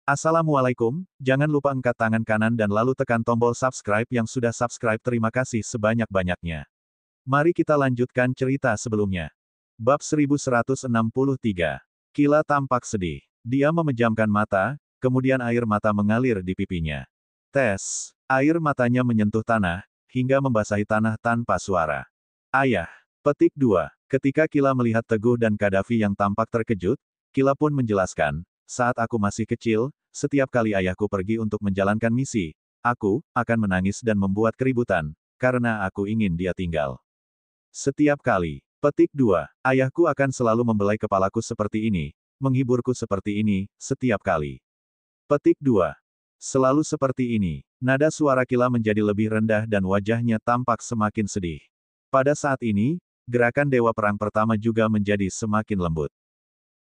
Assalamualaikum, jangan lupa angkat tangan kanan dan lalu tekan tombol subscribe yang sudah subscribe. Terima kasih sebanyak-banyaknya. Mari kita lanjutkan cerita sebelumnya. Bab 1163. Kila tampak sedih. Dia memejamkan mata, kemudian air mata mengalir di pipinya. Tes. Air matanya menyentuh tanah, hingga membasahi tanah tanpa suara. Ayah. Petik 2. Ketika Kila melihat Teguh dan Kadafi yang tampak terkejut, Kila pun menjelaskan, saat aku masih kecil, setiap kali ayahku pergi untuk menjalankan misi, aku akan menangis dan membuat keributan, karena aku ingin dia tinggal. Setiap kali. Petik 2. Ayahku akan selalu membelai kepalaku seperti ini, menghiburku seperti ini, setiap kali. Petik 2. Selalu seperti ini. Nada suara Kila menjadi lebih rendah dan wajahnya tampak semakin sedih. Pada saat ini, gerakan Dewa Perang Pertama juga menjadi semakin lembut.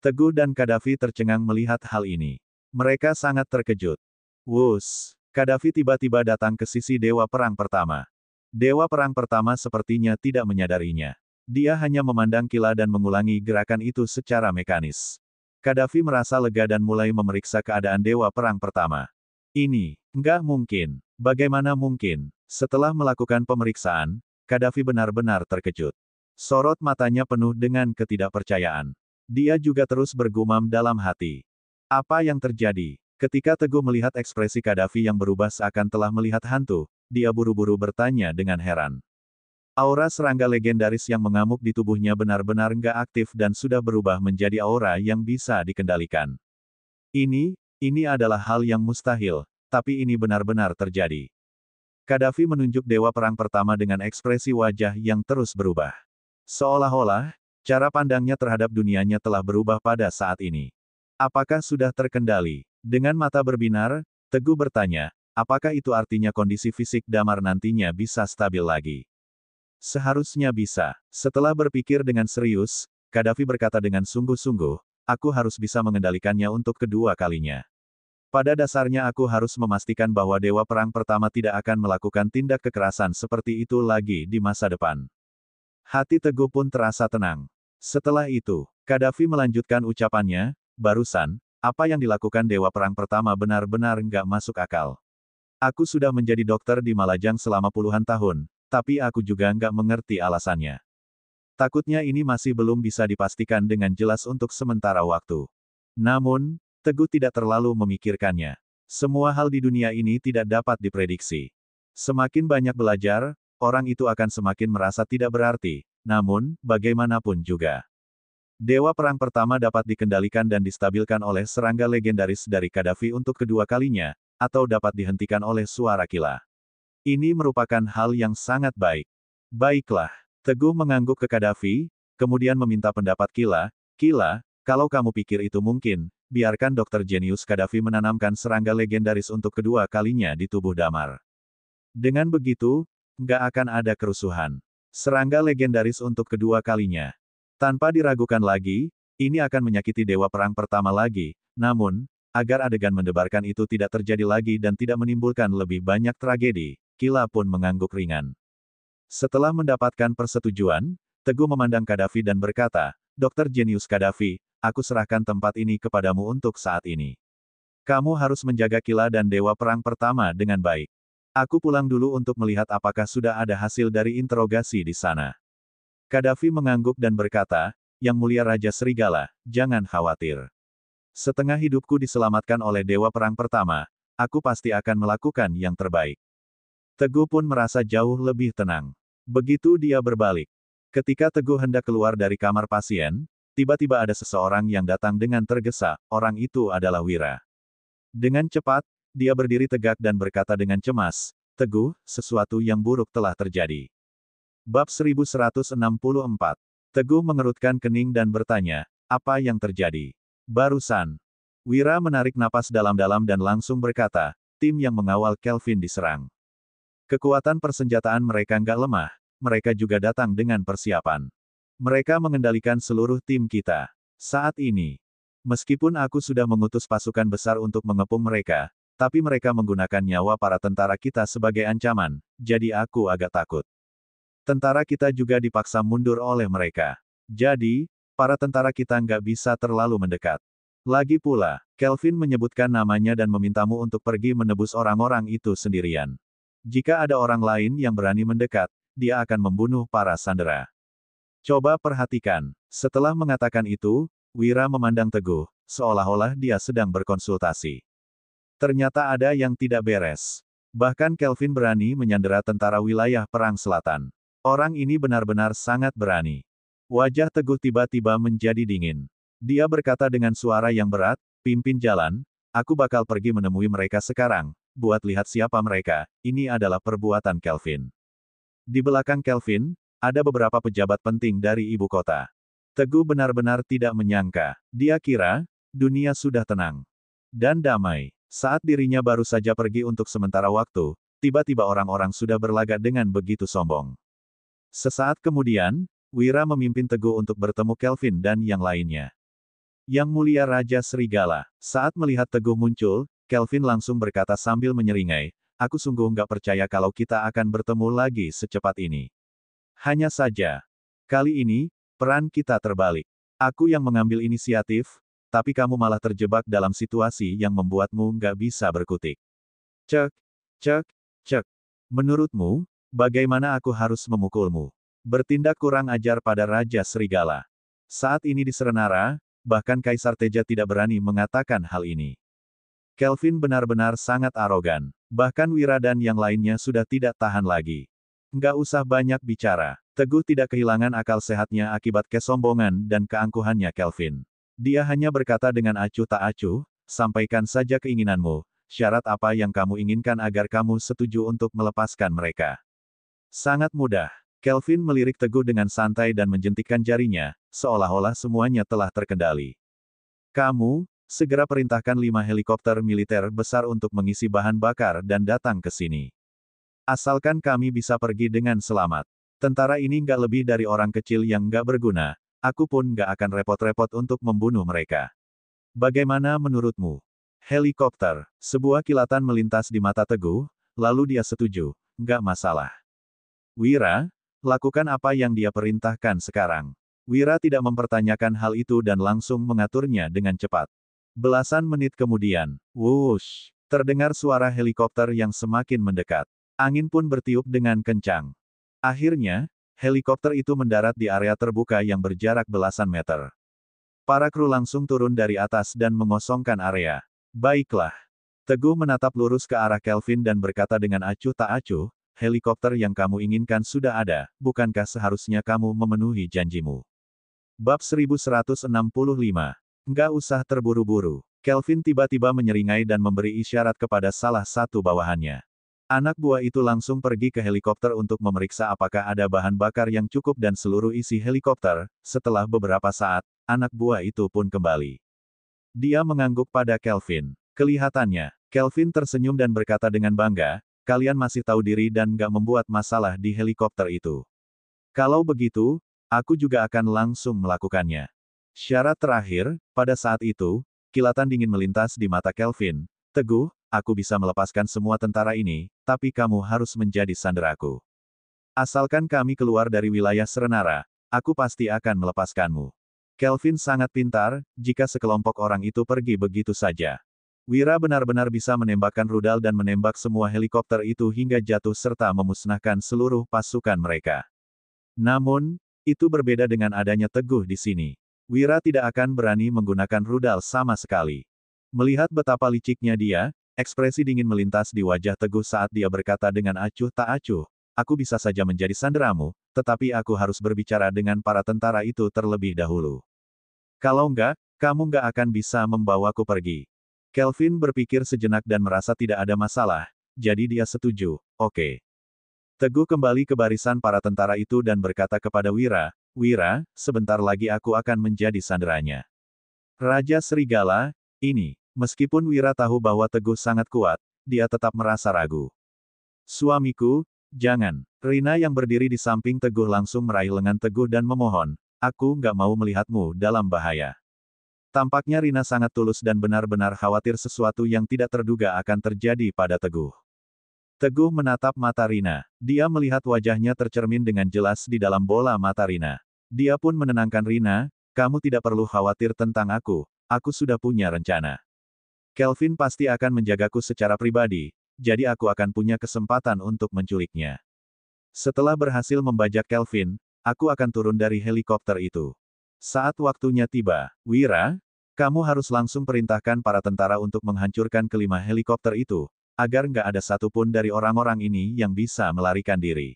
Teguh dan Kadafi tercengang melihat hal ini. Mereka sangat terkejut. Wus! Kadafi tiba-tiba datang ke sisi Dewa Perang Pertama. Dewa Perang Pertama sepertinya tidak menyadarinya. Dia hanya memandang Kila dan mengulangi gerakan itu secara mekanis. Kadafi merasa lega dan mulai memeriksa keadaan Dewa Perang Pertama. Ini, nggak mungkin. Bagaimana mungkin? Setelah melakukan pemeriksaan, Kadafi benar-benar terkejut. Sorot matanya penuh dengan ketidakpercayaan. Dia juga terus bergumam dalam hati. Apa yang terjadi? Ketika Teguh melihat ekspresi Kadafi yang berubah seakan telah melihat hantu, dia buru-buru bertanya dengan heran. Aura serangga legendaris yang mengamuk di tubuhnya benar-benar nggak aktif dan sudah berubah menjadi aura yang bisa dikendalikan. Ini adalah hal yang mustahil, tapi ini benar-benar terjadi. Kadafi menunjuk Dewa Perang Pertama dengan ekspresi wajah yang terus berubah. Seolah-olah, cara pandangnya terhadap dunianya telah berubah pada saat ini. Apakah sudah terkendali? Dengan mata berbinar, Teguh bertanya, apakah itu artinya kondisi fisik Damar nantinya bisa stabil lagi? Seharusnya bisa. Setelah berpikir dengan serius, Kadafi berkata dengan sungguh-sungguh, aku harus bisa mengendalikannya untuk kedua kalinya. Pada dasarnya aku harus memastikan bahwa Dewa Perang Pertama tidak akan melakukan tindak kekerasan seperti itu lagi di masa depan. Hati Teguh pun terasa tenang. Setelah itu, Kadafi melanjutkan ucapannya, barusan, apa yang dilakukan Dewa Perang Pertama benar-benar nggak masuk akal. Aku sudah menjadi dokter di Malajang selama puluhan tahun, tapi aku juga nggak mengerti alasannya. Takutnya ini masih belum bisa dipastikan dengan jelas untuk sementara waktu. Namun, Teguh tidak terlalu memikirkannya. Semua hal di dunia ini tidak dapat diprediksi. Semakin banyak belajar, orang itu akan semakin merasa tidak berarti, namun, bagaimanapun juga. Dewa Perang Pertama dapat dikendalikan dan distabilkan oleh serangga legendaris dari Kadafi untuk kedua kalinya, atau dapat dihentikan oleh suara Kila. Ini merupakan hal yang sangat baik. Baiklah, Teguh mengangguk ke Kadafi, kemudian meminta pendapat Kila, Kila, kalau kamu pikir itu mungkin, biarkan Dr. Jenius Kadafi menanamkan serangga legendaris untuk kedua kalinya di tubuh Damar. Dengan begitu, nggak akan ada kerusuhan. Serangga legendaris untuk kedua kalinya. Tanpa diragukan lagi, ini akan menyakiti Dewa Perang Pertama lagi, namun, agar adegan mendebarkan itu tidak terjadi lagi dan tidak menimbulkan lebih banyak tragedi, Kila pun mengangguk ringan. Setelah mendapatkan persetujuan, Teguh memandang Kadafi dan berkata, Dr. Jenius Kadafi, aku serahkan tempat ini kepadamu untuk saat ini. Kamu harus menjaga Kila dan Dewa Perang Pertama dengan baik. Aku pulang dulu untuk melihat apakah sudah ada hasil dari interogasi di sana. Kadafi mengangguk dan berkata, Yang Mulia Raja Serigala, jangan khawatir. Setengah hidupku diselamatkan oleh Dewa Perang Pertama, aku pasti akan melakukan yang terbaik. Teguh pun merasa jauh lebih tenang. Begitu dia berbalik. Ketika Teguh hendak keluar dari kamar pasien, tiba-tiba ada seseorang yang datang dengan tergesa, orang itu adalah Wira. Dengan cepat, dia berdiri tegak dan berkata dengan cemas, Teguh, sesuatu yang buruk telah terjadi. Bab 1164. Teguh mengerutkan kening dan bertanya, apa yang terjadi? Barusan. Wira menarik napas dalam-dalam dan langsung berkata, tim yang mengawal Kelvin diserang. Kekuatan persenjataan mereka nggak lemah, mereka juga datang dengan persiapan. Mereka mengendalikan seluruh tim kita. Saat ini, meskipun aku sudah mengutus pasukan besar untuk mengepung mereka, tapi mereka menggunakan nyawa para tentara kita sebagai ancaman, jadi aku agak takut. Tentara kita juga dipaksa mundur oleh mereka. Jadi, para tentara kita nggak bisa terlalu mendekat. Lagi pula, Kelvin menyebutkan namanya dan memintamu untuk pergi menebus orang-orang itu sendirian. Jika ada orang lain yang berani mendekat, dia akan membunuh para sandera. Coba perhatikan. Setelah mengatakan itu, Wira memandang teguh, seolah-olah dia sedang berkonsultasi. Ternyata ada yang tidak beres. Bahkan Kelvin berani menyandera tentara wilayah Perang Selatan. Orang ini benar-benar sangat berani. Wajah Teguh tiba-tiba menjadi dingin. Dia berkata dengan suara yang berat, "Pimpin jalan, aku bakal pergi menemui mereka sekarang, buat lihat siapa mereka." Ini adalah perbuatan Kelvin. Di belakang Kelvin, ada beberapa pejabat penting dari ibu kota. Teguh benar-benar tidak menyangka. Dia kira, dunia sudah tenang dan damai. Saat dirinya baru saja pergi untuk sementara waktu, tiba-tiba orang-orang sudah berlagak dengan begitu sombong. Sesaat kemudian, Wira memimpin Teguh untuk bertemu Kelvin dan yang lainnya. Yang Mulia Raja Serigala, saat melihat Teguh muncul, Kelvin langsung berkata sambil menyeringai, "Aku sungguh nggak percaya kalau kita akan bertemu lagi secepat ini. Hanya saja, kali ini, peran kita terbalik. Aku yang mengambil inisiatif, tapi kamu malah terjebak dalam situasi yang membuatmu nggak bisa berkutik." Cek, cek, cek. Menurutmu, bagaimana aku harus memukulmu? Bertindak kurang ajar pada Raja Serigala. Saat ini di Serenara, bahkan Kaisar Teja tidak berani mengatakan hal ini. Kelvin benar-benar sangat arogan. Bahkan Wira dan yang lainnya sudah tidak tahan lagi. Nggak usah banyak bicara. Teguh tidak kehilangan akal sehatnya akibat kesombongan dan keangkuhannya Kelvin. Dia hanya berkata dengan acuh tak acuh, "Sampaikan saja keinginanmu, syarat apa yang kamu inginkan agar kamu setuju untuk melepaskan mereka." Sangat mudah. Kelvin melirik Teguh dengan santai dan menjentikkan jarinya, seolah-olah semuanya telah terkendali. "Kamu, segera perintahkan 5 helikopter militer besar untuk mengisi bahan bakar dan datang ke sini. Asalkan kami bisa pergi dengan selamat. Tentara ini nggak lebih dari orang kecil yang nggak berguna, aku pun nggak akan repot-repot untuk membunuh mereka. Bagaimana menurutmu?" Helikopter. Sebuah kilatan melintas di mata Teguh, lalu dia setuju, "Nggak masalah. Wira, lakukan apa yang dia perintahkan sekarang." Wira tidak mempertanyakan hal itu dan langsung mengaturnya dengan cepat. Belasan menit kemudian, wush, terdengar suara helikopter yang semakin mendekat. Angin pun bertiup dengan kencang. Akhirnya, helikopter itu mendarat di area terbuka yang berjarak belasan meter. Para kru langsung turun dari atas dan mengosongkan area. "Baiklah." Teguh menatap lurus ke arah Kelvin dan berkata dengan acuh tak acuh, "Helikopter yang kamu inginkan sudah ada, bukankah seharusnya kamu memenuhi janjimu?" Bab 1165. Nggak usah terburu-buru. Kelvin tiba-tiba menyeringai dan memberi isyarat kepada salah satu bawahannya. Anak buah itu langsung pergi ke helikopter untuk memeriksa apakah ada bahan bakar yang cukup dan seluruh isi helikopter. Setelah beberapa saat, anak buah itu pun kembali. Dia mengangguk pada Kelvin. Kelihatannya, Kelvin tersenyum dan berkata dengan bangga, "Kalian masih tahu diri dan nggak membuat masalah di helikopter itu. Kalau begitu, aku juga akan langsung melakukannya." Syarat terakhir, pada saat itu, kilatan dingin melintas di mata Kelvin. "Teguh, aku bisa melepaskan semua tentara ini, tapi kamu harus menjadi sanderaku. Asalkan kami keluar dari wilayah Serenara, aku pasti akan melepaskanmu." Kelvin sangat pintar, jika sekelompok orang itu pergi begitu saja. Wira benar-benar bisa menembakkan rudal dan menembak semua helikopter itu hingga jatuh serta memusnahkan seluruh pasukan mereka. Namun, itu berbeda dengan adanya Teguh di sini. Wira tidak akan berani menggunakan rudal sama sekali. Melihat betapa liciknya dia, ekspresi dingin melintas di wajah Teguh saat dia berkata dengan acuh tak acuh, "Aku bisa saja menjadi sanderamu, tetapi aku harus berbicara dengan para tentara itu terlebih dahulu. Kalau enggak, kamu nggak akan bisa membawaku pergi." Kelvin berpikir sejenak dan merasa tidak ada masalah, jadi dia setuju, "Oke." Teguh kembali ke barisan para tentara itu dan berkata kepada Wira, "Wira, sebentar lagi aku akan menjadi sanderanya." Raja Serigala, ini, meskipun Wira tahu bahwa Teguh sangat kuat, dia tetap merasa ragu. "Suamiku, jangan." Rina yang berdiri di samping Teguh langsung meraih lengan Teguh dan memohon, "Aku nggak mau melihatmu dalam bahaya." Tampaknya Rina sangat tulus dan benar-benar khawatir sesuatu yang tidak terduga akan terjadi pada Teguh. Teguh menatap mata Rina. Dia melihat wajahnya tercermin dengan jelas di dalam bola mata Rina. Dia pun menenangkan Rina, "Kamu tidak perlu khawatir tentang aku, aku sudah punya rencana. Kelvin pasti akan menjagaku secara pribadi, jadi aku akan punya kesempatan untuk menculiknya. Setelah berhasil membajak Kelvin, aku akan turun dari helikopter itu. Saat waktunya tiba, Wira, kamu harus langsung perintahkan para tentara untuk menghancurkan kelima helikopter itu, agar nggak ada satupun dari orang-orang ini yang bisa melarikan diri.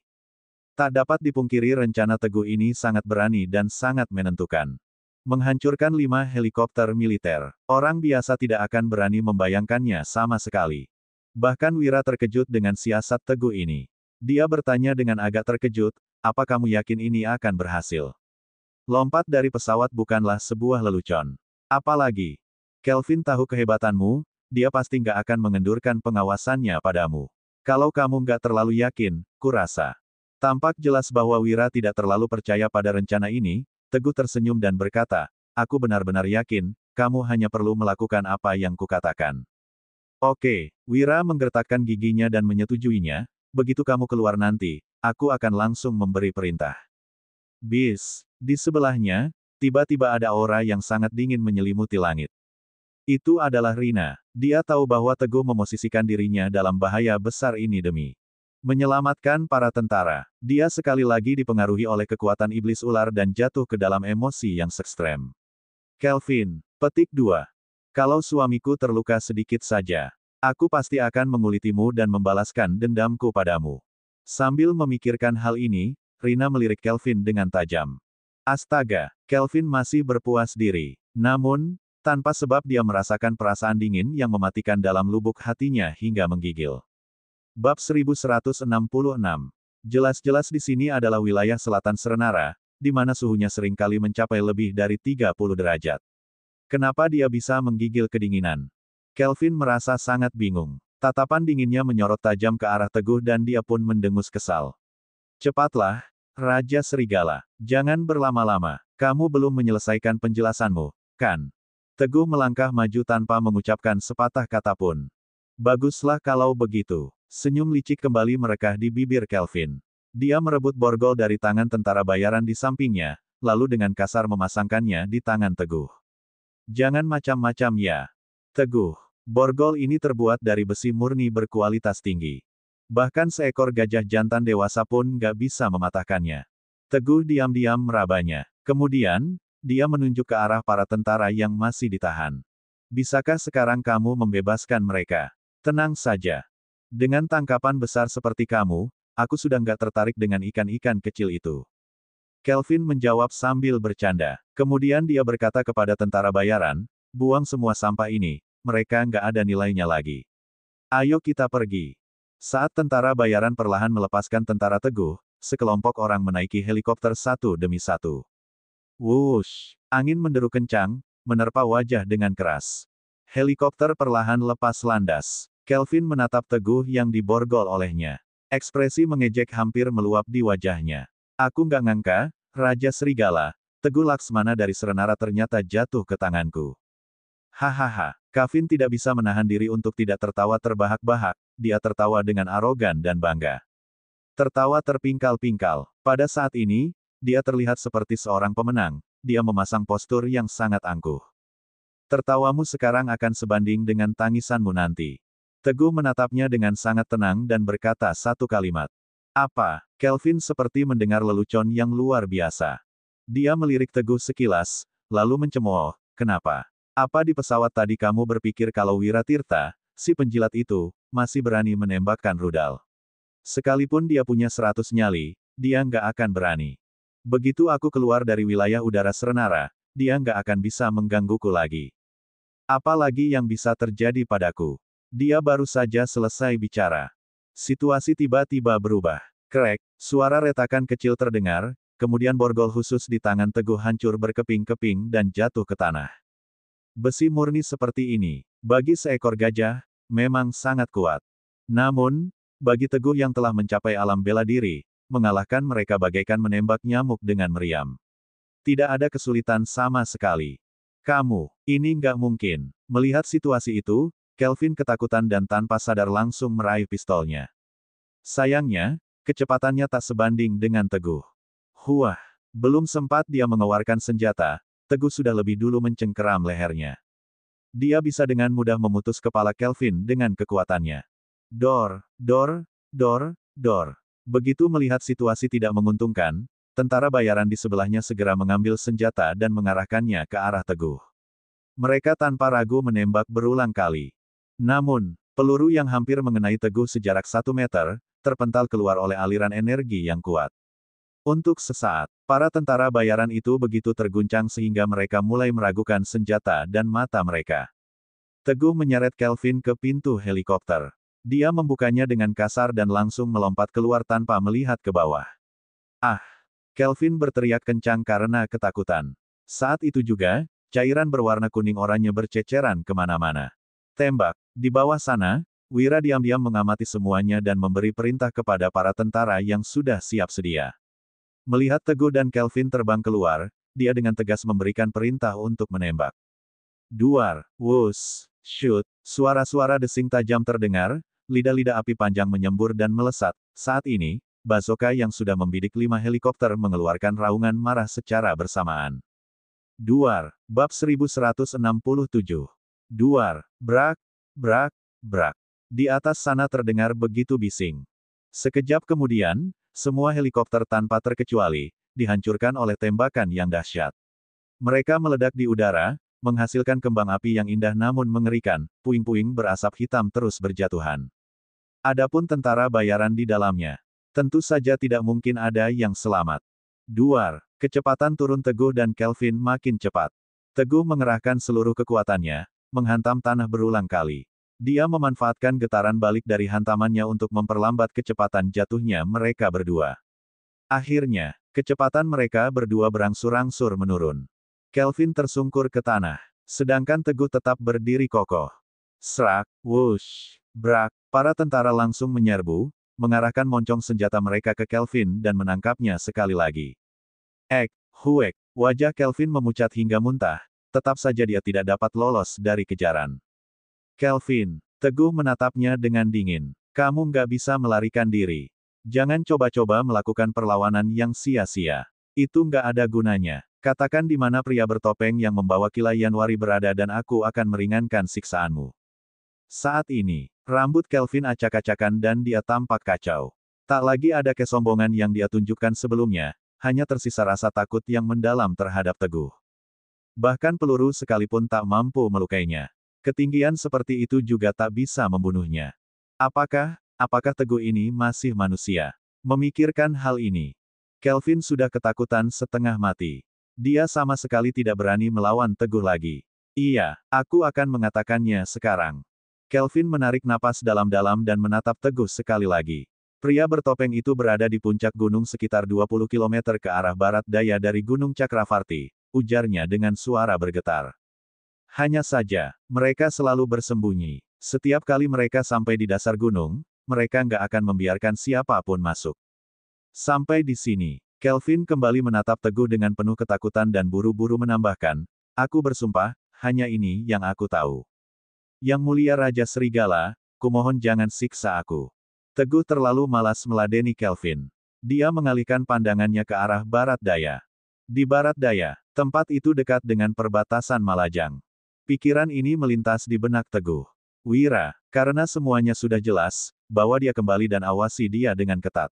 Tak dapat dipungkiri rencana Teguh ini sangat berani dan sangat menentukan. Menghancurkan 5 helikopter militer. Orang biasa tidak akan berani membayangkannya sama sekali. Bahkan Wira terkejut dengan siasat Teguh ini. Dia bertanya dengan agak terkejut, apa kamu yakin ini akan berhasil? Lompat dari pesawat bukanlah sebuah lelucon. Apalagi, Kelvin tahu kehebatanmu, dia pasti nggak akan mengendurkan pengawasannya padamu. Kalau kamu nggak terlalu yakin, kurasa. Tampak jelas bahwa Wira tidak terlalu percaya pada rencana ini. Teguh tersenyum dan berkata, aku benar-benar yakin, kamu hanya perlu melakukan apa yang kukatakan. Oke, Wira menggertakkan giginya dan menyetujuinya, begitu kamu keluar nanti, aku akan langsung memberi perintah. Bis, di sebelahnya, tiba-tiba ada aura yang sangat dingin menyelimuti langit. Itu adalah Rina. Dia tahu bahwa Teguh memosisikan dirinya dalam bahaya besar ini demi menyelamatkan para tentara. Dia sekali lagi dipengaruhi oleh kekuatan iblis ular dan jatuh ke dalam emosi yang ekstrem. Kelvin, petik 2. Kalau suamiku terluka sedikit saja, aku pasti akan mengulitimu dan membalaskan dendamku padamu. Sambil memikirkan hal ini, Rina melirik Kelvin dengan tajam. Astaga, Kelvin masih berpuas diri. Namun, tanpa sebab dia merasakan perasaan dingin yang mematikan dalam lubuk hatinya hingga menggigil. Bab 1166. Jelas-jelas di sini adalah wilayah selatan Serenara, di mana suhunya seringkali mencapai lebih dari 30 derajat. Kenapa dia bisa menggigil kedinginan? Kelvin merasa sangat bingung. Tatapan dinginnya menyorot tajam ke arah Teguh dan dia pun mendengus kesal. Cepatlah, Raja Serigala. Jangan berlama-lama. Kamu belum menyelesaikan penjelasanmu, kan? Teguh melangkah maju tanpa mengucapkan sepatah kata pun. Baguslah kalau begitu. Senyum licik kembali merekah di bibir Kelvin. Dia merebut borgol dari tangan tentara bayaran di sampingnya, lalu dengan kasar memasangkannya di tangan Teguh. Jangan macam-macam ya. Teguh, borgol ini terbuat dari besi murni berkualitas tinggi. Bahkan seekor gajah jantan dewasa pun nggak bisa mematahkannya. Teguh diam-diam merabanya. Kemudian, dia menunjuk ke arah para tentara yang masih ditahan. Bisakah sekarang kamu membebaskan mereka? Tenang saja. Dengan tangkapan besar seperti kamu, aku sudah nggak tertarik dengan ikan-ikan kecil itu. Kelvin menjawab sambil bercanda. Kemudian dia berkata kepada tentara bayaran, buang semua sampah ini, mereka nggak ada nilainya lagi. Ayo kita pergi. Saat tentara bayaran perlahan melepaskan tentara Teguh, sekelompok orang menaiki helikopter satu demi satu. Wush! Angin menderu kencang, menerpa wajah dengan keras. Helikopter perlahan lepas landas. Kelvin menatap Teguh yang diborgol olehnya. Ekspresi mengejek hampir meluap di wajahnya. Aku nggak ngangka, Raja Serigala, Teguh Laksmana dari Serenara ternyata jatuh ke tanganku. Hahaha, Kelvin tidak bisa menahan diri untuk tidak tertawa terbahak-bahak, dia tertawa dengan arogan dan bangga. Tertawa terpingkal-pingkal. Pada saat ini, dia terlihat seperti seorang pemenang, dia memasang postur yang sangat angkuh. Tertawamu sekarang akan sebanding dengan tangisanmu nanti. Teguh menatapnya dengan sangat tenang dan berkata satu kalimat. Apa? Kelvin seperti mendengar lelucon yang luar biasa. Dia melirik Teguh sekilas, lalu mencemooh, kenapa? Apa di pesawat tadi kamu berpikir kalau Wiratirta, si penjilat itu, masih berani menembakkan rudal? Sekalipun dia punya 100 nyali, dia nggak akan berani. Begitu aku keluar dari wilayah udara Serenara, dia nggak akan bisa menggangguku lagi. Apalagi yang bisa terjadi padaku? Dia baru saja selesai bicara. Situasi tiba-tiba berubah. Krek, suara retakan kecil terdengar, kemudian borgol khusus di tangan Teguh hancur berkeping-keping dan jatuh ke tanah. Besi murni seperti ini, bagi seekor gajah, memang sangat kuat. Namun, bagi Teguh yang telah mencapai alam bela diri, mengalahkan mereka bagaikan menembak nyamuk dengan meriam. Tidak ada kesulitan sama sekali. Kamu, ini nggak mungkin. Melihat situasi itu, Kelvin ketakutan dan tanpa sadar langsung meraih pistolnya. Sayangnya, kecepatannya tak sebanding dengan Teguh. Belum sempat dia mengeluarkan senjata, Teguh sudah lebih dulu mencengkeram lehernya. Dia bisa dengan mudah memutus kepala Kelvin dengan kekuatannya. Dor, dor, dor, dor. Begitu melihat situasi tidak menguntungkan, tentara bayaran di sebelahnya segera mengambil senjata dan mengarahkannya ke arah Teguh. Mereka tanpa ragu menembak berulang kali. Namun, peluru yang hampir mengenai Teguh sejarak 1 meter, terpental keluar oleh aliran energi yang kuat. Untuk sesaat, para tentara bayaran itu begitu terguncang sehingga mereka mulai meragukan senjata dan mata mereka. Teguh menyeret Kelvin ke pintu helikopter. Dia membukanya dengan kasar dan langsung melompat keluar tanpa melihat ke bawah. Ah! Kelvin berteriak kencang karena ketakutan. Saat itu juga, cairan berwarna kuning oranye berceceran kemana-mana. Tembak! Di bawah sana, Wira diam-diam mengamati semuanya dan memberi perintah kepada para tentara yang sudah siap sedia. Melihat Teguh dan Kelvin terbang keluar, dia dengan tegas memberikan perintah untuk menembak. Duar, wush, shoot, suara-suara desing tajam terdengar, lidah-lidah api panjang menyembur dan melesat. Saat ini, bazooka yang sudah membidik 5 helikopter mengeluarkan raungan marah secara bersamaan. Duar, bab 1167. Duar, brak, brak, brak. Di atas sana terdengar begitu bising. Sekejap kemudian, semua helikopter tanpa terkecuali, dihancurkan oleh tembakan yang dahsyat. Mereka meledak di udara, menghasilkan kembang api yang indah namun mengerikan, puing-puing berasap hitam terus berjatuhan. Adapun tentara bayaran di dalamnya, tentu saja tidak mungkin ada yang selamat. Duar, kecepatan turun Teguh dan Kelvin makin cepat. Teguh mengerahkan seluruh kekuatannya, menghantam tanah berulang kali. Dia memanfaatkan getaran balik dari hantamannya untuk memperlambat kecepatan jatuhnya mereka berdua. Akhirnya, kecepatan mereka berdua berangsur-angsur menurun. Kelvin tersungkur ke tanah, sedangkan Teguh tetap berdiri kokoh. Srak, wush, brak, para tentara langsung menyerbu, mengarahkan moncong senjata mereka ke Kelvin dan menangkapnya sekali lagi. Huek, wajah Kelvin memucat hingga muntah, tetap saja dia tidak dapat lolos dari kejaran. Kelvin, Teguh menatapnya dengan dingin. Kamu nggak bisa melarikan diri. Jangan coba-coba melakukan perlawanan yang sia-sia. Itu nggak ada gunanya. Katakan di mana pria bertopeng yang membawa Kilai Yanwari berada dan aku akan meringankan siksaanmu. Saat ini, rambut Kelvin acak-acakan dan dia tampak kacau. Tak lagi ada kesombongan yang dia tunjukkan sebelumnya, hanya tersisa rasa takut yang mendalam terhadap Teguh. Bahkan peluru sekalipun tak mampu melukainya. Ketinggian seperti itu juga tak bisa membunuhnya. Apakah Teguh ini masih manusia? Memikirkan hal ini, Kelvin sudah ketakutan setengah mati. Dia sama sekali tidak berani melawan Teguh lagi. Iya, aku akan mengatakannya sekarang. Kelvin menarik napas dalam-dalam dan menatap Teguh sekali lagi. Pria bertopeng itu berada di puncak gunung sekitar 20 km ke arah barat daya dari Gunung Cakravarti, ujarnya dengan suara bergetar. Hanya saja, mereka selalu bersembunyi. Setiap kali mereka sampai di dasar gunung, mereka nggak akan membiarkan siapapun masuk. Sampai di sini, Kelvin kembali menatap Teguh dengan penuh ketakutan dan buru-buru menambahkan, aku bersumpah, hanya ini yang aku tahu. Yang mulia Raja Serigala, kumohon jangan siksa aku. Teguh terlalu malas meladeni Kelvin. Dia mengalihkan pandangannya ke arah barat daya. Di barat daya, tempat itu dekat dengan perbatasan Malajang. Pikiran ini melintas di benak Teguh. Wira, karena semuanya sudah jelas, bawa dia kembali dan awasi dia dengan ketat.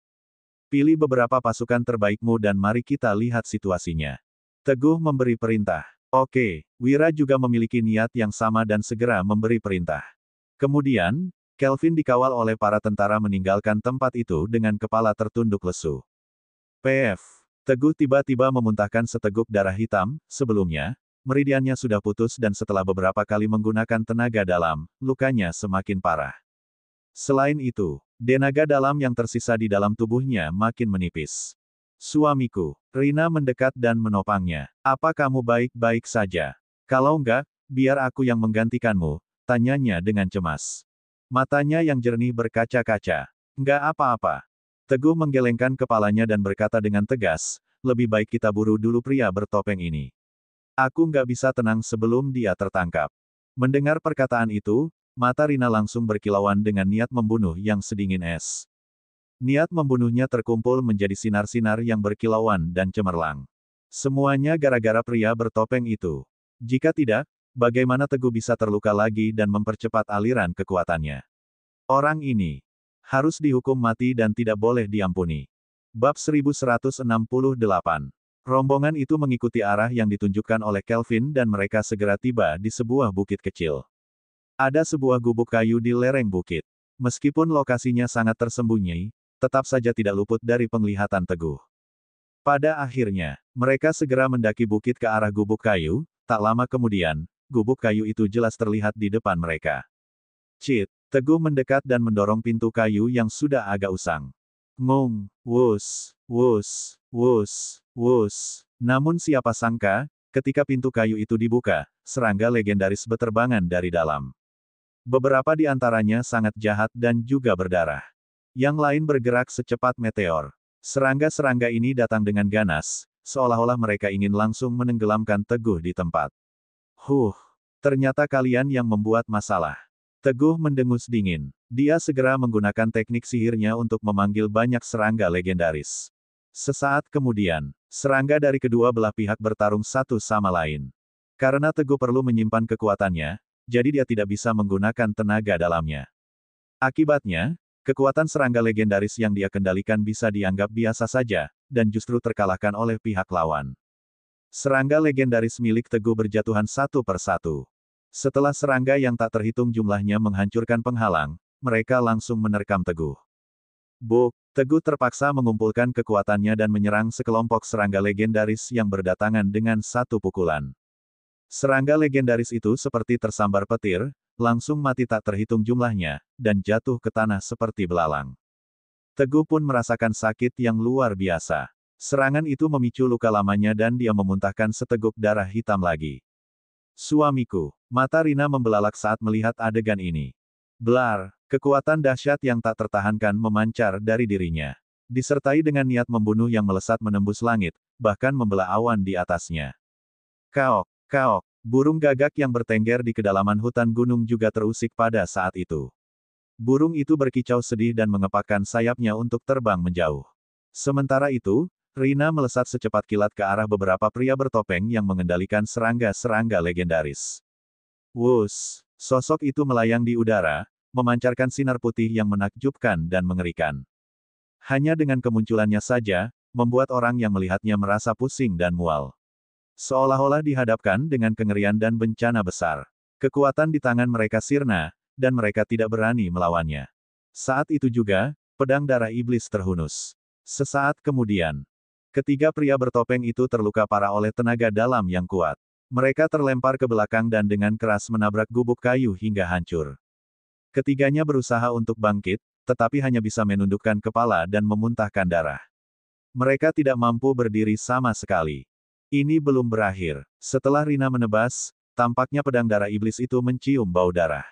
Pilih beberapa pasukan terbaikmu dan mari kita lihat situasinya. Teguh memberi perintah. Oke, Wira juga memiliki niat yang sama dan segera memberi perintah. Kemudian, Kelvin dikawal oleh para tentara meninggalkan tempat itu dengan kepala tertunduk lesu. PF. Teguh tiba-tiba memuntahkan seteguk darah hitam, sebelumnya, meridiannya sudah putus dan setelah beberapa kali menggunakan tenaga dalam, lukanya semakin parah. Selain itu, tenaga dalam yang tersisa di dalam tubuhnya makin menipis. Suamiku, Rina mendekat dan menopangnya. Apa kamu baik-baik saja? Kalau enggak, biar aku yang menggantikanmu, tanyanya dengan cemas. Matanya yang jernih berkaca-kaca. Enggak apa-apa. Teguh menggelengkan kepalanya dan berkata dengan tegas, lebih baik kita buru dulu pria bertopeng ini. Aku nggak bisa tenang sebelum dia tertangkap. Mendengar perkataan itu, mata Rina langsung berkilauan dengan niat membunuh yang sedingin es. Niat membunuhnya terkumpul menjadi sinar-sinar yang berkilauan dan cemerlang. Semuanya gara-gara pria bertopeng itu. Jika tidak, bagaimana Teguh bisa terluka lagi dan mempercepat aliran kekuatannya? Orang ini harus dihukum mati dan tidak boleh diampuni. Bab 1168. Rombongan itu mengikuti arah yang ditunjukkan oleh Kelvin dan mereka segera tiba di sebuah bukit kecil. Ada sebuah gubuk kayu di lereng bukit. Meskipun lokasinya sangat tersembunyi, tetap saja tidak luput dari penglihatan Teguh. Pada akhirnya, mereka segera mendaki bukit ke arah gubuk kayu. Tak lama kemudian, gubuk kayu itu jelas terlihat di depan mereka. Cit, Teguh mendekat dan mendorong pintu kayu yang sudah agak usang. Ngung, wus, wus, wus, wus. Namun siapa sangka, ketika pintu kayu itu dibuka, serangga legendaris beterbangan dari dalam. Beberapa di antaranya sangat jahat dan juga berdarah. Yang lain bergerak secepat meteor. Serangga-serangga ini datang dengan ganas, seolah-olah mereka ingin langsung menenggelamkan Teguh di tempat. Ternyata kalian yang membuat masalah. Teguh mendengus dingin. Dia segera menggunakan teknik sihirnya untuk memanggil banyak serangga legendaris. Sesaat kemudian, serangga dari kedua belah pihak bertarung satu sama lain. Karena Teguh perlu menyimpan kekuatannya, jadi dia tidak bisa menggunakan tenaga dalamnya. Akibatnya, kekuatan serangga legendaris yang dia kendalikan bisa dianggap biasa saja, dan justru terkalahkan oleh pihak lawan. Serangga legendaris milik Teguh berjatuhan satu per satu. Setelah serangga yang tak terhitung jumlahnya menghancurkan penghalang, mereka langsung menerkam Teguh. Teguh terpaksa mengumpulkan kekuatannya dan menyerang sekelompok serangga legendaris yang berdatangan dengan satu pukulan. Serangga legendaris itu seperti tersambar petir, langsung mati tak terhitung jumlahnya, dan jatuh ke tanah seperti belalang. Teguh pun merasakan sakit yang luar biasa. Serangan itu memicu luka lamanya dan dia memuntahkan seteguk darah hitam lagi. Suamiku, mata Rina membelalak saat melihat adegan ini. Blar, kekuatan dahsyat yang tak tertahankan memancar dari dirinya. Disertai dengan niat membunuh yang melesat menembus langit, bahkan membelah awan di atasnya. Kaok, kaok, burung gagak yang bertengger di kedalaman hutan gunung juga terusik pada saat itu. Burung itu berkicau sedih dan mengepakkan sayapnya untuk terbang menjauh. Sementara itu, Rina melesat secepat kilat ke arah beberapa pria bertopeng yang mengendalikan serangga-serangga legendaris. Wus, sosok itu melayang di udara, memancarkan sinar putih yang menakjubkan dan mengerikan. Hanya dengan kemunculannya saja, membuat orang yang melihatnya merasa pusing dan mual. Seolah-olah dihadapkan dengan kengerian dan bencana besar. Kekuatan di tangan mereka sirna, dan mereka tidak berani melawannya. Saat itu juga, pedang darah iblis terhunus. Sesaat kemudian, ketiga pria bertopeng itu terluka parah oleh tenaga dalam yang kuat. Mereka terlempar ke belakang dan dengan keras menabrak gubuk kayu hingga hancur. Ketiganya berusaha untuk bangkit, tetapi hanya bisa menundukkan kepala dan memuntahkan darah. Mereka tidak mampu berdiri sama sekali. Ini belum berakhir. Setelah Rina menebas, tampaknya pedang darah iblis itu mencium bau darah.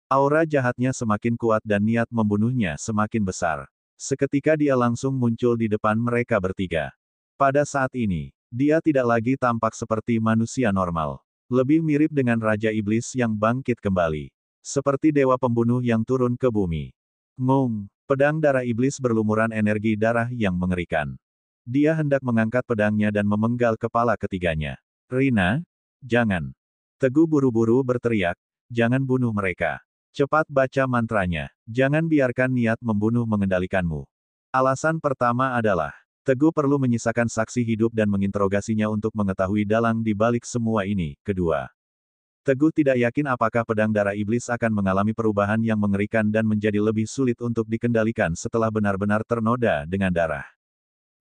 Aura jahatnya semakin kuat dan niat membunuhnya semakin besar. Seketika dia langsung muncul di depan mereka bertiga. Pada saat ini, dia tidak lagi tampak seperti manusia normal. Lebih mirip dengan Raja Iblis yang bangkit kembali. Seperti dewa pembunuh yang turun ke bumi. Ngung, pedang darah iblis berlumuran energi darah yang mengerikan. Dia hendak mengangkat pedangnya dan memenggal kepala ketiganya. Rina, jangan. Teguh buru-buru berteriak, jangan bunuh mereka. Cepat baca mantranya. Jangan biarkan niat membunuh mengendalikanmu. Alasan pertama adalah, Teguh perlu menyisakan saksi hidup dan menginterogasinya untuk mengetahui dalang di balik semua ini. Kedua, Teguh tidak yakin apakah pedang darah iblis akan mengalami perubahan yang mengerikan dan menjadi lebih sulit untuk dikendalikan setelah benar-benar ternoda dengan darah.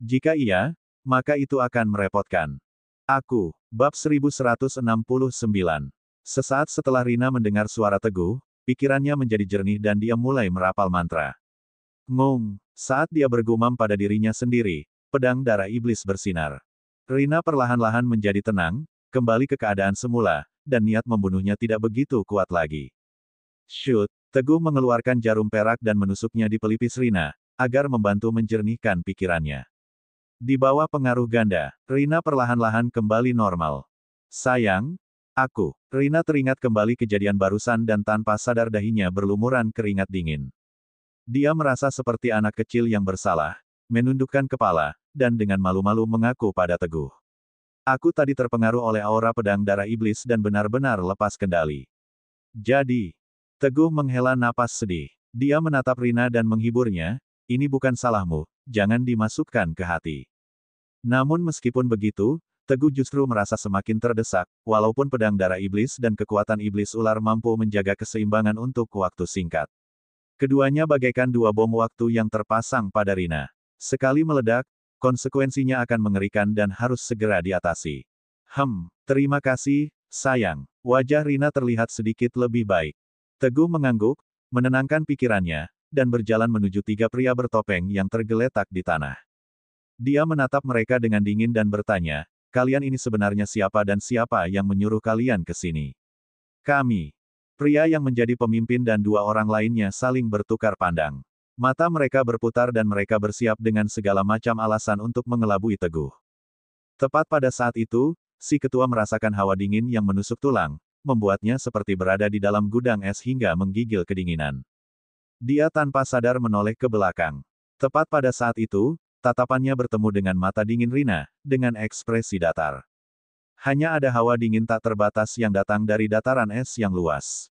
Jika iya, maka itu akan merepotkan. Bab 1169. Sesaat setelah Rina mendengar suara Teguh, pikirannya menjadi jernih dan dia mulai merapal mantra. Ngung, saat dia bergumam pada dirinya sendiri, pedang darah iblis bersinar. Rina perlahan-lahan menjadi tenang, kembali ke keadaan semula, dan niat membunuhnya tidak begitu kuat lagi. Shoot, Teguh mengeluarkan jarum perak dan menusuknya di pelipis Rina, agar membantu menjernihkan pikirannya. Di bawah pengaruh ganda, Rina perlahan-lahan kembali normal. Sayang, Rina teringat kembali kejadian barusan dan tanpa sadar dahinya berlumuran keringat dingin. Dia merasa seperti anak kecil yang bersalah, menundukkan kepala, dan dengan malu-malu mengaku pada Teguh. Aku tadi terpengaruh oleh aura pedang darah iblis dan benar-benar lepas kendali. Jadi, Teguh menghela napas sedih. Dia menatap Rina dan menghiburnya, ini bukan salahmu, jangan dimasukkan ke hati. Namun meskipun begitu, Teguh justru merasa semakin terdesak, walaupun pedang darah iblis dan kekuatan iblis ular mampu menjaga keseimbangan untuk waktu singkat. Keduanya bagaikan dua bom waktu yang terpasang pada Rina. Sekali meledak, konsekuensinya akan mengerikan dan harus segera diatasi. Terima kasih, sayang. Wajah Rina terlihat sedikit lebih baik. Teguh mengangguk, menenangkan pikirannya, dan berjalan menuju tiga pria bertopeng yang tergeletak di tanah. Dia menatap mereka dengan dingin dan bertanya, kalian ini sebenarnya siapa dan siapa yang menyuruh kalian ke sini? Kami. Pria yang menjadi pemimpin dan dua orang lainnya saling bertukar pandang. Mata mereka berputar dan mereka bersiap dengan segala macam alasan untuk mengelabui Teguh. Tepat pada saat itu, si ketua merasakan hawa dingin yang menusuk tulang, membuatnya seperti berada di dalam gudang es hingga menggigil kedinginan. Dia tanpa sadar menoleh ke belakang. Tepat pada saat itu, tatapannya bertemu dengan mata dingin Rina, dengan ekspresi datar. Hanya ada hawa dingin tak terbatas yang datang dari dataran es yang luas.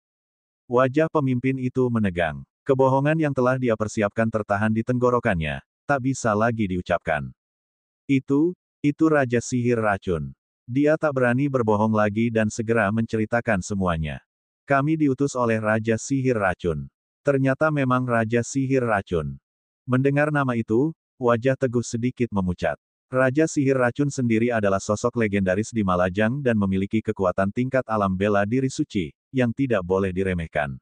Wajah pemimpin itu menegang. Kebohongan yang telah dia persiapkan tertahan di tenggorokannya, tak bisa lagi diucapkan. Itu Raja Sihir Racun. Dia tak berani berbohong lagi dan segera menceritakan semuanya. Kami diutus oleh Raja Sihir Racun. Ternyata memang Raja Sihir Racun. Mendengar nama itu, wajah Teguh sedikit memucat. Raja Sihir Racun sendiri adalah sosok legendaris di Malajang dan memiliki kekuatan tingkat alam bela diri suci, yang tidak boleh diremehkan.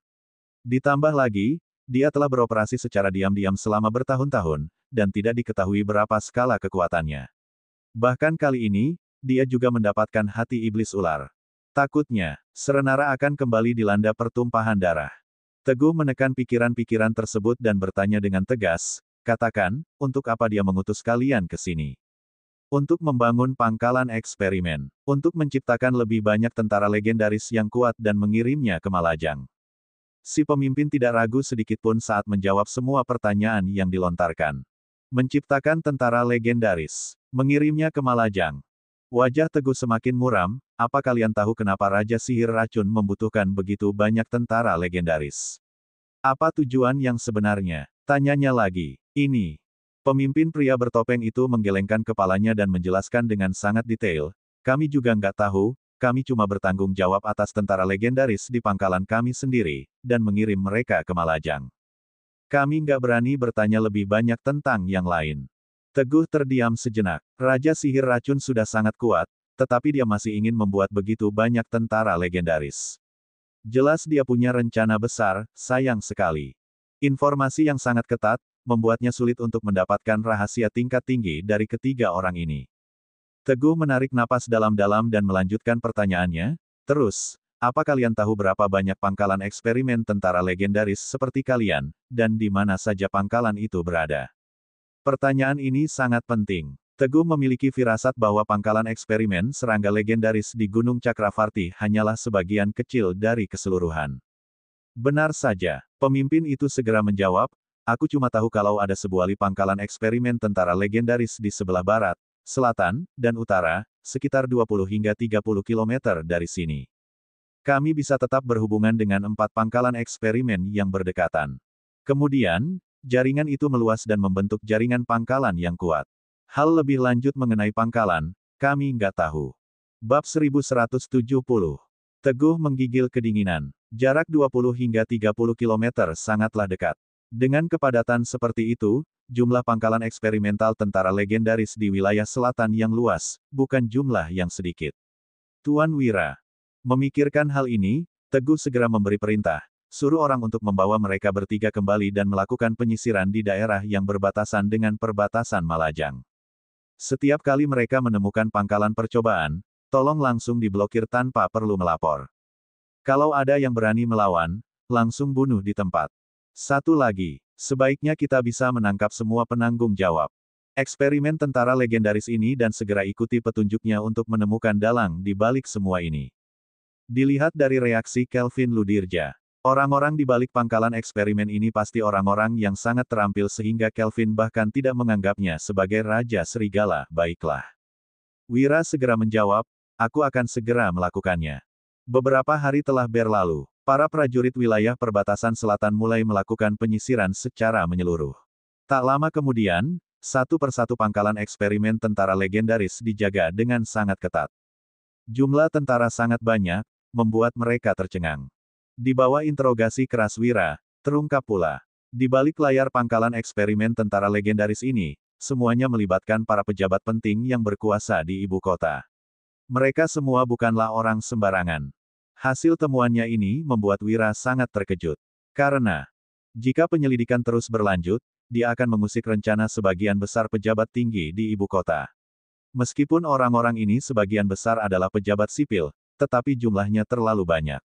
Ditambah lagi, dia telah beroperasi secara diam-diam selama bertahun-tahun, dan tidak diketahui berapa skala kekuatannya. Bahkan kali ini, dia juga mendapatkan hati iblis ular. Takutnya, Serenara akan kembali dilanda pertumpahan darah. Teguh menekan pikiran-pikiran tersebut dan bertanya dengan tegas, katakan, untuk apa dia mengutus kalian ke sini? Untuk membangun pangkalan eksperimen. Untuk menciptakan lebih banyak tentara legendaris yang kuat dan mengirimnya ke Malajang. Si pemimpin tidak ragu sedikitpun saat menjawab semua pertanyaan yang dilontarkan. Menciptakan tentara legendaris. Mengirimnya ke Malajang. Wajah Teguh semakin muram, apa kalian tahu kenapa Raja Sihir Racun membutuhkan begitu banyak tentara legendaris? Apa tujuan yang sebenarnya? Tanyanya lagi. Ini. Pemimpin pria bertopeng itu menggelengkan kepalanya dan menjelaskan dengan sangat detail, kami juga nggak tahu, kami cuma bertanggung jawab atas tentara legendaris di pangkalan kami sendiri, dan mengirim mereka ke Malajang. Kami nggak berani bertanya lebih banyak tentang yang lain. Teguh terdiam sejenak. Raja Sihir Racun sudah sangat kuat, tetapi dia masih ingin membuat begitu banyak tentara legendaris. Jelas dia punya rencana besar, sayang sekali. Informasi yang sangat ketat, membuatnya sulit untuk mendapatkan rahasia tingkat tinggi dari ketiga orang ini. Teguh menarik napas dalam-dalam dan melanjutkan pertanyaannya, terus, apa kalian tahu berapa banyak pangkalan eksperimen tentara legendaris seperti kalian, dan di mana saja pangkalan itu berada? Pertanyaan ini sangat penting. Teguh memiliki firasat bahwa pangkalan eksperimen serangga legendaris di Gunung Cakravarti hanyalah sebagian kecil dari keseluruhan. Benar saja, pemimpin itu segera menjawab, aku cuma tahu kalau ada sebuah pangkalan eksperimen tentara legendaris di sebelah barat, selatan, dan utara, sekitar 20 hingga 30 km dari sini. Kami bisa tetap berhubungan dengan 4 pangkalan eksperimen yang berdekatan. Kemudian, jaringan itu meluas dan membentuk jaringan pangkalan yang kuat. Hal lebih lanjut mengenai pangkalan, kami nggak tahu. Bab 1170. Teguh menggigil kedinginan. Jarak 20 hingga 30 km sangatlah dekat. Dengan kepadatan seperti itu, jumlah pangkalan eksperimental tentara legendaris di wilayah selatan yang luas, bukan jumlah yang sedikit. Tuan Wira. Memikirkan hal ini, Teguh segera memberi perintah, suruh orang untuk membawa mereka bertiga kembali dan melakukan penyisiran di daerah yang berbatasan dengan perbatasan Malajang. Setiap kali mereka menemukan pangkalan percobaan, tolong langsung diblokir tanpa perlu melapor. Kalau ada yang berani melawan, langsung bunuh di tempat. Satu lagi, sebaiknya kita bisa menangkap semua penanggung jawab eksperimen tentara legendaris ini dan segera ikuti petunjuknya untuk menemukan dalang di balik semua ini. Dilihat dari reaksi Kelvin Ludirja, orang-orang di balik pangkalan eksperimen ini pasti orang-orang yang sangat terampil sehingga Kelvin bahkan tidak menganggapnya sebagai Raja Serigala. Baiklah. Wira segera menjawab, aku akan segera melakukannya. Beberapa hari telah berlalu. Para prajurit wilayah perbatasan selatan mulai melakukan penyisiran secara menyeluruh. Tak lama kemudian, satu persatu pangkalan eksperimen tentara legendaris dijaga dengan sangat ketat. Jumlah tentara sangat banyak, membuat mereka tercengang. Di bawah interogasi keras Wira, terungkap pula. Di balik layar pangkalan eksperimen tentara legendaris ini, semuanya melibatkan para pejabat penting yang berkuasa di ibu kota. Mereka semua bukanlah orang sembarangan. Hasil temuannya ini membuat Wira sangat terkejut. Karena, jika penyelidikan terus berlanjut, dia akan mengusik rencana sebagian besar pejabat tinggi di ibu kota. Meskipun orang-orang ini sebagian besar adalah pejabat sipil, tetapi jumlahnya terlalu banyak.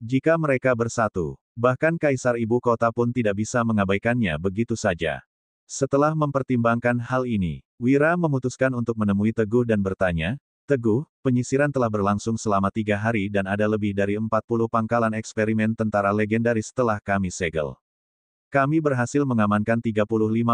Jika mereka bersatu, bahkan kaisar ibu kota pun tidak bisa mengabaikannya begitu saja. Setelah mempertimbangkan hal ini, Wira memutuskan untuk menemui Teguh dan bertanya, Teguh, penyisiran telah berlangsung selama 3 hari dan ada lebih dari 40 pangkalan eksperimen tentara legendaris telah kami segel. Kami berhasil mengamankan 35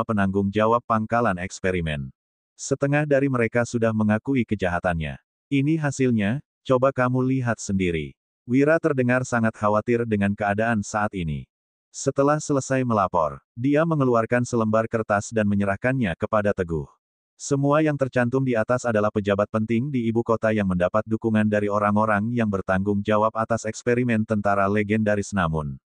penanggung jawab pangkalan eksperimen. Setengah dari mereka sudah mengakui kejahatannya. Ini hasilnya, coba kamu lihat sendiri. Wira terdengar sangat khawatir dengan keadaan saat ini. Setelah selesai melapor, dia mengeluarkan selembar kertas dan menyerahkannya kepada Teguh. Semua yang tercantum di atas adalah pejabat penting di ibu kota yang mendapat dukungan dari orang-orang yang bertanggung jawab atas eksperimen tentara legendaris namun.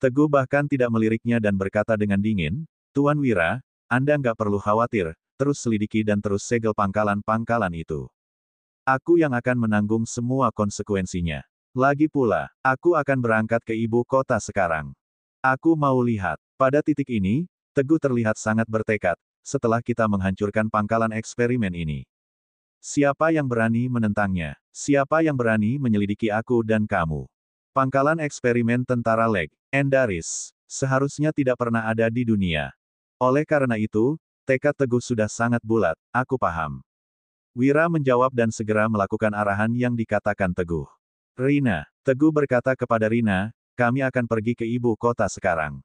Teguh bahkan tidak meliriknya dan berkata dengan dingin, Tuan Wira, Anda nggak perlu khawatir, terus selidiki dan terus segel pangkalan-pangkalan itu. Aku yang akan menanggung semua konsekuensinya. Lagi pula, aku akan berangkat ke ibu kota sekarang. Aku mau lihat. Pada titik ini, Teguh terlihat sangat bertekad. Setelah kita menghancurkan pangkalan eksperimen ini. Siapa yang berani menentangnya? Siapa yang berani menyelidiki aku dan kamu? Pangkalan eksperimen tentara legendaris seharusnya tidak pernah ada di dunia. Oleh karena itu, tekad Teguh sudah sangat bulat, aku paham. Wira menjawab dan segera melakukan arahan yang dikatakan Teguh. Rina, Teguh berkata kepada Rina, kami akan pergi ke ibu kota sekarang.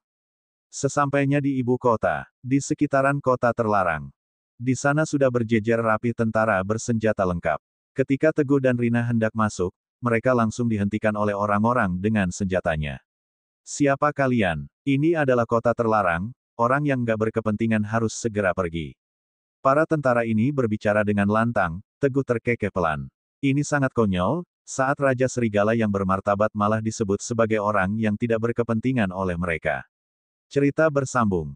Sesampainya di ibu kota, di sekitaran kota terlarang. Di sana sudah berjejer rapi tentara bersenjata lengkap. Ketika Teguh dan Rina hendak masuk, mereka langsung dihentikan oleh orang-orang dengan senjatanya. Siapa kalian? Ini adalah kota terlarang, orang yang nggak berkepentingan harus segera pergi. Para tentara ini berbicara dengan lantang, Teguh terkekeh pelan. Ini sangat konyol, saat Raja Serigala yang bermartabat malah disebut sebagai orang yang tidak berkepentingan oleh mereka. Cerita bersambung.